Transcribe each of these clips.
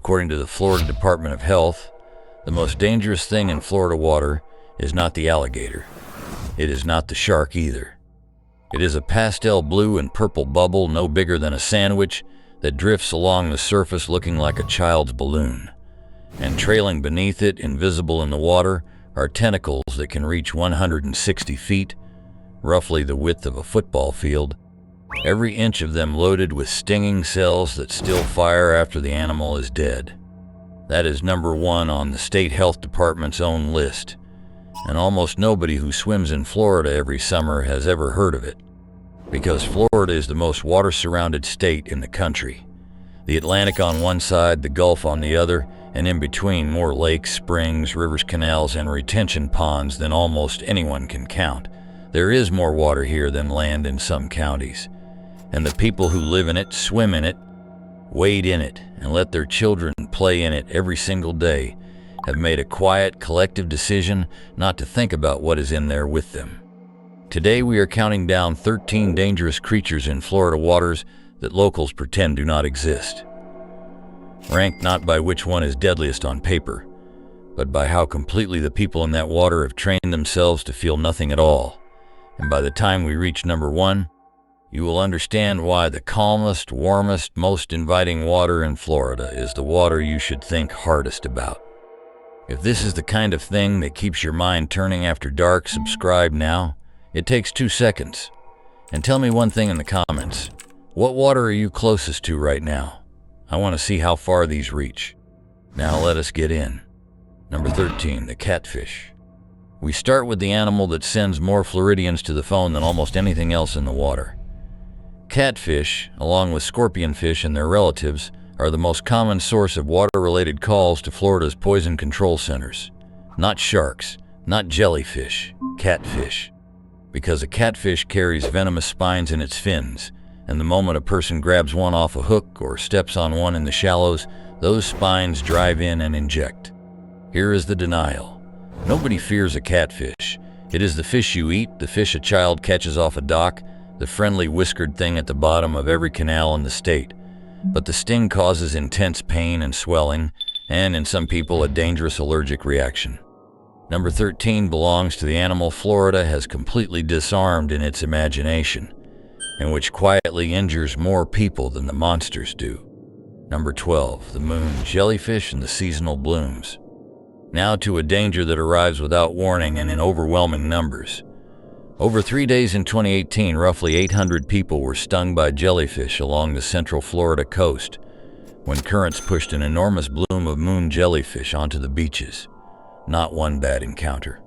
According to the Florida Department of Health, the most dangerous thing in Florida water is not the alligator. It is not the shark either. It is a pastel blue and purple bubble no bigger than a sandwich that drifts along the surface looking like a child's balloon. And trailing beneath it, invisible in the water, are tentacles that can reach 160 feet, roughly the width of a football field, every inch of them loaded with stinging cells that still fire after the animal is dead. That is number one on the state health department's own list, and almost nobody who swims in Florida every summer has ever heard of it, because Florida is the most water-surrounded state in the country. The Atlantic on one side, the Gulf on the other, and in between more lakes, springs, rivers, canals, and retention ponds than almost anyone can count. There is more water here than land in some counties, and the people who live in it, swim in it, wade in it, and let their children play in it every single day have made a quiet, collective decision not to think about what is in there with them. Today we are counting down 13 dangerous creatures in Florida waters that locals pretend do not exist. Ranked not by which one is deadliest on paper, but by how completely the people in that water have trained themselves to feel nothing at all. And by the time we reach number one, you will understand why the calmest, warmest, most inviting water in Florida is the water you should think hardest about. If this is the kind of thing that keeps your mind turning after dark, subscribe now. It takes 2 seconds. And tell me one thing in the comments. What water are you closest to right now? I want to see how far these reach. Now let us get in. Number 13, the catfish. We start with the animal that sends more Floridians to the phone than almost anything else in the water. Catfish, along with scorpionfish and their relatives, are the most common source of water-related calls to Florida's poison control centers. Not sharks, not jellyfish, catfish. Because a catfish carries venomous spines in its fins, and the moment a person grabs one off a hook or steps on one in the shallows, those spines drive in and inject. Here is the denial. Nobody fears a catfish. It is the fish you eat, the fish a child catches off a dock, the friendly whiskered thing at the bottom of every canal in the state. But the sting causes intense pain and swelling, and in some people a dangerous allergic reaction. Number 13 belongs to the animal Florida has completely disarmed in its imagination, and which quietly injures more people than the monsters do. Number 12, the moon jellyfish and the seasonal blooms. Now to a danger that arrives without warning and in overwhelming numbers. Over 3 days in 2018, roughly 800 people were stung by jellyfish along the central Florida coast when currents pushed an enormous bloom of moon jellyfish onto the beaches. Not one bad encounter.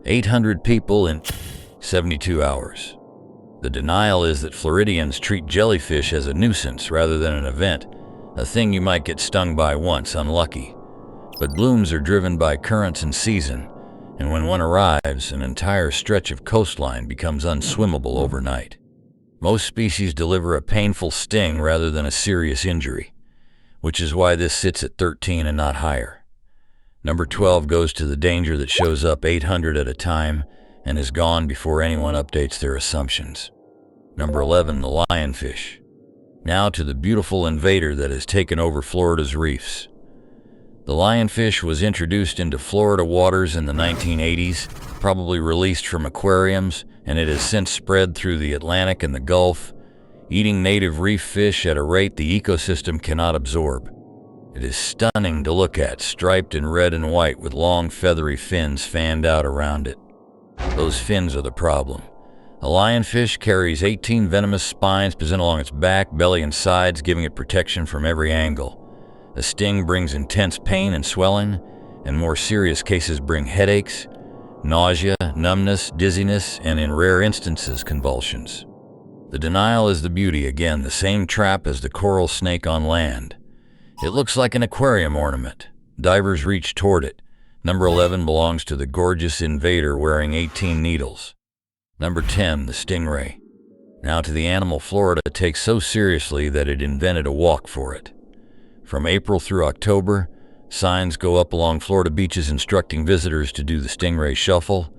800 people in 72 hours. The denial is that Floridians treat jellyfish as a nuisance rather than an event, a thing you might get stung by once, unlucky. But blooms are driven by currents and season, and when one arrives, an entire stretch of coastline becomes unswimmable overnight. Most species deliver a painful sting rather than a serious injury, which is why this sits at 13 and not higher. Number 12 goes to the danger that shows up 800 at a time and is gone before anyone updates their assumptions. Number 11, the lionfish. Now to the beautiful invader that has taken over Florida's reefs. The lionfish was introduced into Florida waters in the 1980s, probably released from aquariums, and it has since spread through the Atlantic and the Gulf, eating native reef fish at a rate the ecosystem cannot absorb. It is stunning to look at, striped in red and white with long feathery fins fanned out around it. Those fins are the problem. A lionfish carries 18 venomous spines present along its back, belly, and sides, giving it protection from every angle. A sting brings intense pain and swelling, and more serious cases bring headaches, nausea, numbness, dizziness, and in rare instances, convulsions. The denial is the beauty, again, the same trap as the coral snake on land. It looks like an aquarium ornament. Divers reach toward it. Number 11 belongs to the gorgeous invader wearing 18 needles. Number 10, the stingray. Now to the animal Florida takes so seriously that it invented a walk for it. From April through October, signs go up along Florida beaches instructing visitors to do the Stingray Shuffle,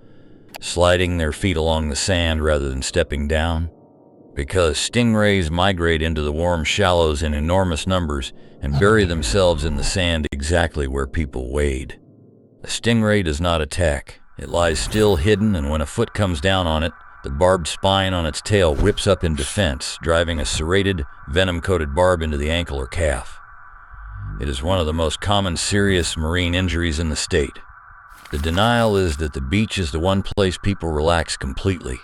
sliding their feet along the sand rather than stepping down. because stingrays migrate into the warm shallows in enormous numbers and bury themselves in the sand exactly where people wade. A stingray does not attack. It lies still, hidden, and when a foot comes down on it, the barbed spine on its tail whips up in defense, driving a serrated, venom-coated barb into the ankle or calf. It is one of the most common serious marine injuries in the state. The denial is that the beach is the one place people relax completely,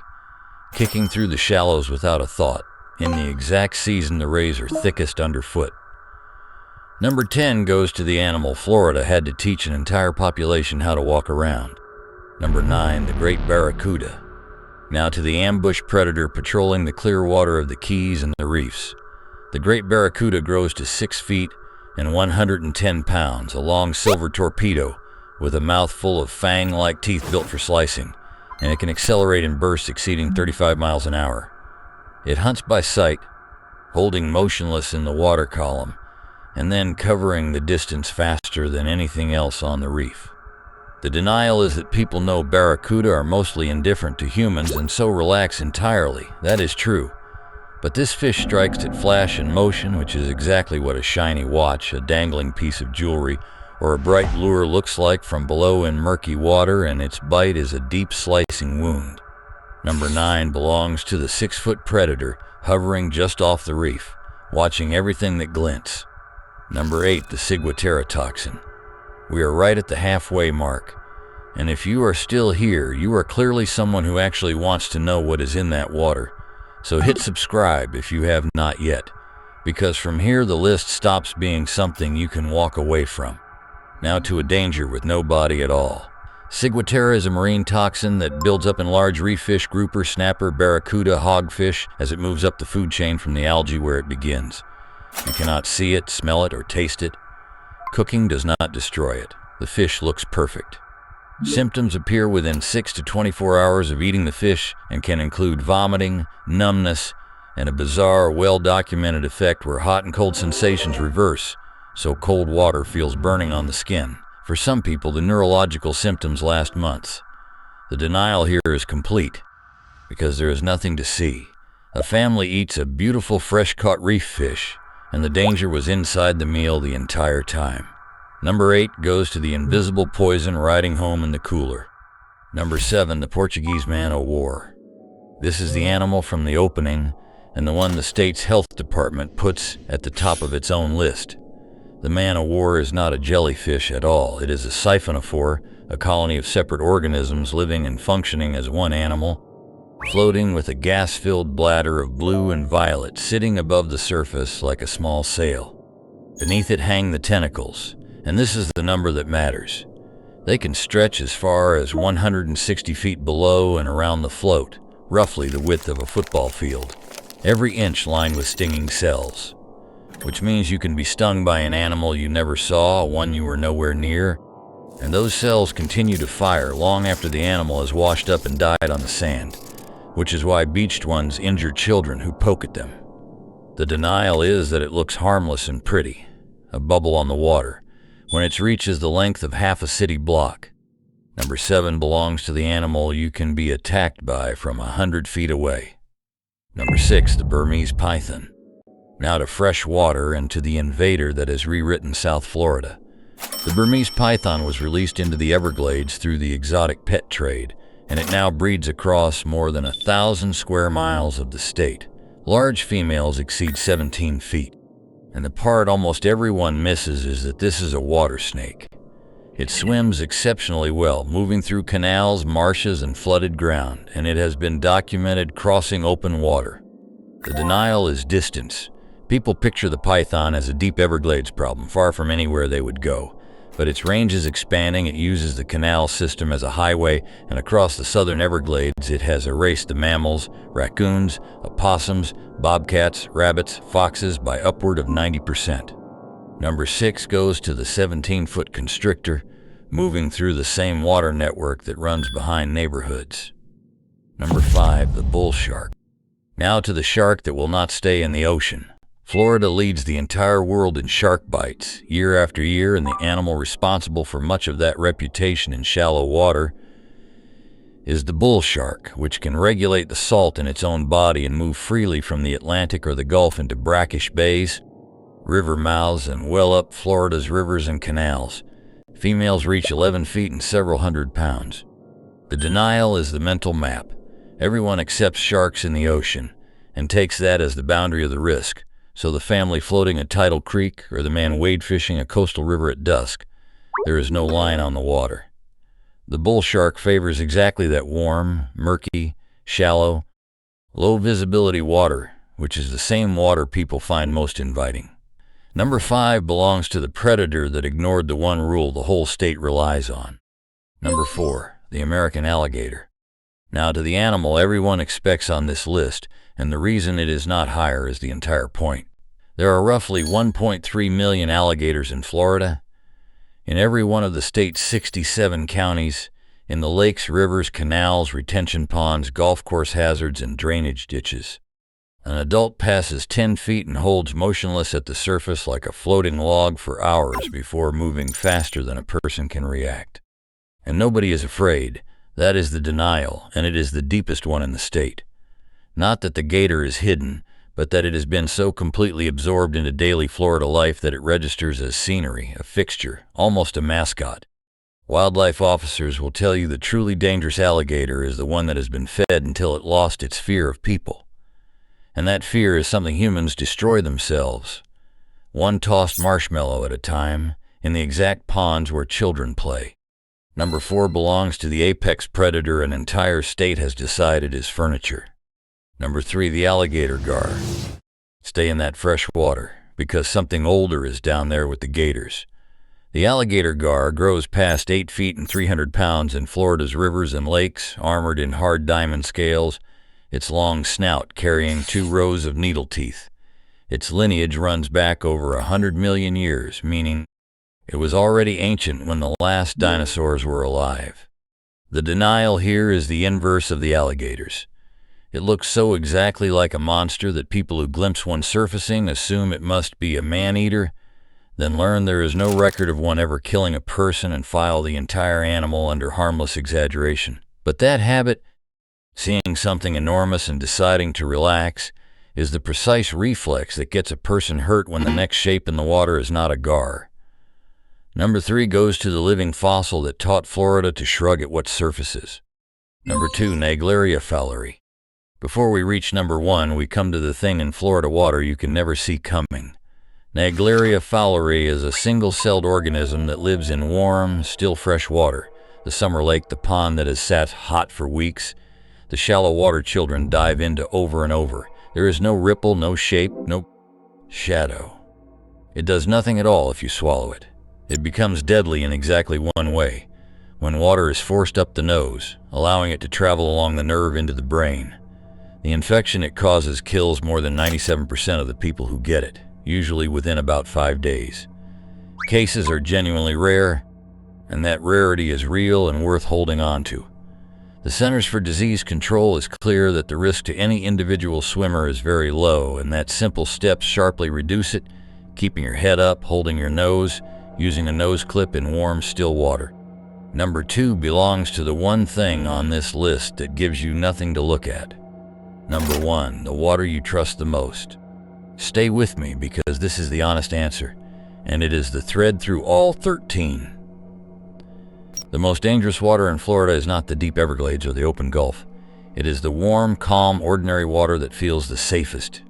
kicking through the shallows without a thought, in the exact season the rays are thickest underfoot. Number 10 goes to the animal Florida had to teach an entire population how to walk around. Number 9, the great barracuda. Now to the ambush predator patrolling the clear water of the Keys and the reefs. The great barracuda grows to 6 feet and 110 pounds, a long silver torpedo with a mouth full of fang-like teeth built for slicing, and it can accelerate in bursts exceeding 35 miles an hour. It hunts by sight, holding motionless in the water column, and then covering the distance faster than anything else on the reef. The denial is that people know barracuda are mostly indifferent to humans and so relax entirely. That is true. But this fish strikes at flash and motion, which is exactly what a shiny watch, a dangling piece of jewelry, or a bright lure looks like from below in murky water, and its bite is a deep slicing wound. Number 9 belongs to the 6-foot predator hovering just off the reef, watching everything that glints. Number 8, the ciguatera toxin. We are right at the halfway mark, and if you are still here, you are clearly someone who actually wants to know what is in that water. So hit subscribe if you have not yet, because from here the list stops being something you can walk away from. Now to a danger with no body at all. Ciguatera is a marine toxin that builds up in large reef fish, grouper, snapper, barracuda, hogfish as it moves up the food chain from the algae where it begins. You cannot see it, smell it, or taste it. Cooking does not destroy it. The fish looks perfect. Symptoms appear within 6 to 24 hours of eating the fish and can include vomiting, numbness, and a bizarre, well-documented effect where hot and cold sensations reverse, so cold water feels burning on the skin. For some people, the neurological symptoms last months. The denial here is complete, because there is nothing to see. A family eats a beautiful fresh-caught reef fish, and the danger was inside the meal the entire time. Number 8 goes to the invisible poison riding home in the cooler. Number 7, the Portuguese man-o'-war. This is the animal from the opening, and the one the state's health department puts at the top of its own list. The man-o'-war is not a jellyfish at all. It is a siphonophore, a colony of separate organisms living and functioning as one animal, floating with a gas-filled bladder of blue and violet sitting above the surface like a small sail. Beneath it hang the tentacles, and this is the number that matters. They can stretch as far as 160 feet below and around the float, roughly the width of a football field, every inch lined with stinging cells, which means you can be stung by an animal you never saw, one you were nowhere near, and those cells continue to fire long after the animal has washed up and died on the sand, which is why beached ones injure children who poke at them. The denial is that it looks harmless and pretty, a bubble on the water, when its reach is the length of half a city block. Number 7 belongs to the animal you can be attacked by from 100 feet away. Number 6, the Burmese python. Now to fresh water and to the invader that has rewritten South Florida. The Burmese python was released into the Everglades through the exotic pet trade, and it now breeds across more than 1,000 square miles of the state. Large females exceed 17 feet, and the part almost everyone misses is that this is a water snake. It swims exceptionally well, moving through canals, marshes, and flooded ground, and it has been documented crossing open water. The denial is distance. People picture the python as a deep Everglades problem, far from anywhere they would go. But its range is expanding. It uses the canal system as a highway, and across the southern Everglades it has erased the mammals, raccoons, opossums, bobcats, rabbits, foxes by upward of 90%. Number 6 goes to the 17-foot constrictor, moving through the same water network that runs behind neighborhoods. Number 5, the bull shark. Now to the shark that will not stay in the ocean. Florida leads the entire world in shark bites, year after year, and the animal responsible for much of that reputation in shallow water is the bull shark, which can regulate the salt in its own body and move freely from the Atlantic or the Gulf into brackish bays, river mouths, and well up Florida's rivers and canals. Females reach 11 feet and several hundred pounds. The denial is the mental map. Everyone accepts sharks in the ocean and takes that as the boundary of the risk. So the family floating a tidal creek or the man wade fishing a coastal river at dusk, there is no line on the water. The bull shark favors exactly that warm, murky, shallow, low visibility water, which is the same water people find most inviting. Number 5 belongs to the predator that ignored the one rule the whole state relies on. Number 4, the American alligator. Now to the animal everyone expects on this list, and the reason it is not higher is the entire point. There are roughly 1.3 million alligators in Florida, in every one of the state's 67 counties, in the lakes, rivers, canals, retention ponds, golf course hazards, and drainage ditches. An adult passes 10 feet and holds motionless at the surface like a floating log for hours before moving faster than a person can react. And nobody is afraid. That is the denial, and it is the deepest one in the state. Not that the gator is hidden, but that it has been so completely absorbed into daily Florida life that it registers as scenery, a fixture, almost a mascot. Wildlife officers will tell you the truly dangerous alligator is the one that has been fed until it lost its fear of people. And that fear is something humans destroy themselves, one tossed marshmallow at a time, in the exact ponds where children play. Number 4 belongs to the apex predator an entire state has decided is furniture. Number 3, the alligator gar. Stay in that fresh water, because something older is down there with the gators. The alligator gar grows past 8 feet and 300 pounds in Florida's rivers and lakes, armored in hard diamond scales, its long snout carrying 2 rows of needle teeth. Its lineage runs back over 100 million years, meaning it was already ancient when the last dinosaurs were alive. The denial here is the inverse of the alligators. It looks so exactly like a monster that people who glimpse one surfacing assume it must be a man-eater, then learn there is no record of one ever killing a person and file the entire animal under harmless exaggeration. But that habit, seeing something enormous and deciding to relax, is the precise reflex that gets a person hurt when the next shape in the water is not a gar. Number 3 goes to the living fossil that taught Florida to shrug at what surfaces. Number 2, Naegleria fowleri. Before we reach number 1, we come to the thing in Florida water you can never see coming. Naegleria fowleri is a single-celled organism that lives in warm, still fresh water. The summer lake, the pond that has sat hot for weeks, the shallow water children dive into over and over. There is no ripple, no shape, no shadow. It does nothing at all if you swallow it. It becomes deadly in exactly one way, when water is forced up the nose, allowing it to travel along the nerve into the brain. The infection it causes kills more than 97% of the people who get it, usually within about 5 days. Cases are genuinely rare, and that rarity is real and worth holding on to. The Centers for Disease Control is clear that the risk to any individual swimmer is very low, and that simple steps sharply reduce it, keeping your head up, holding your nose, using a nose clip in warm, still water. Number 2 belongs to the one thing on this list that gives you nothing to look at. Number 1, the water you trust the most. Stay with me because this is the honest answer, and it is the thread through all 13. The most dangerous water in Florida is not the deep Everglades or the open Gulf. It is the warm, calm, ordinary water that feels the safest.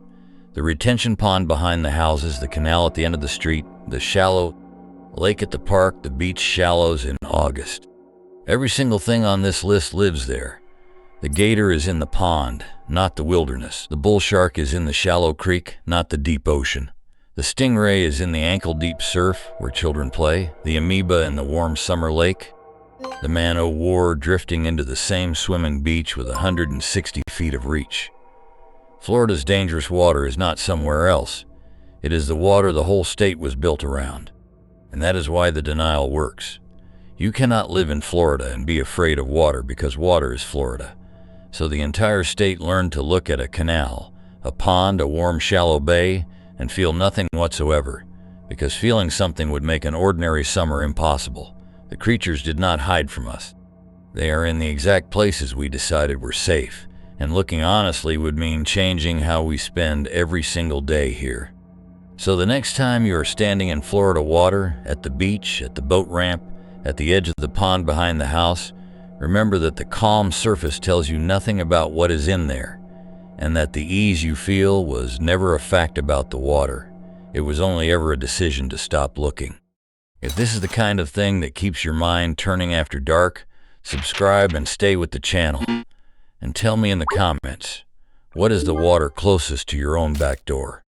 The retention pond behind the houses, the canal at the end of the street, the shallow lake at the park, the beach shallows in August. Every single thing on this list lives there. The gator is in the pond, not the wilderness. The bull shark is in the shallow creek, not the deep ocean. The stingray is in the ankle-deep surf, where children play. The amoeba in the warm summer lake. The man-o'-war drifting into the same swimming beach with 160 feet of reach. Florida's dangerous water is not somewhere else. It is the water the whole state was built around. And that is why the denial works. You cannot live in Florida and be afraid of water because water is Florida. So the entire state learned to look at a canal, a pond, a warm shallow bay, and feel nothing whatsoever, because feeling something would make an ordinary summer impossible. The creatures did not hide from us. They are in the exact places we decided were safe, and looking honestly would mean changing how we spend every single day here. So the next time you are standing in Florida water, at the beach, at the boat ramp, at the edge of the pond behind the house, remember that the calm surface tells you nothing about what is in there, and that the ease you feel was never a fact about the water. It was only ever a decision to stop looking. If this is the kind of thing that keeps your mind turning after dark, subscribe and stay with the channel. And tell me in the comments, what is the water closest to your own back door?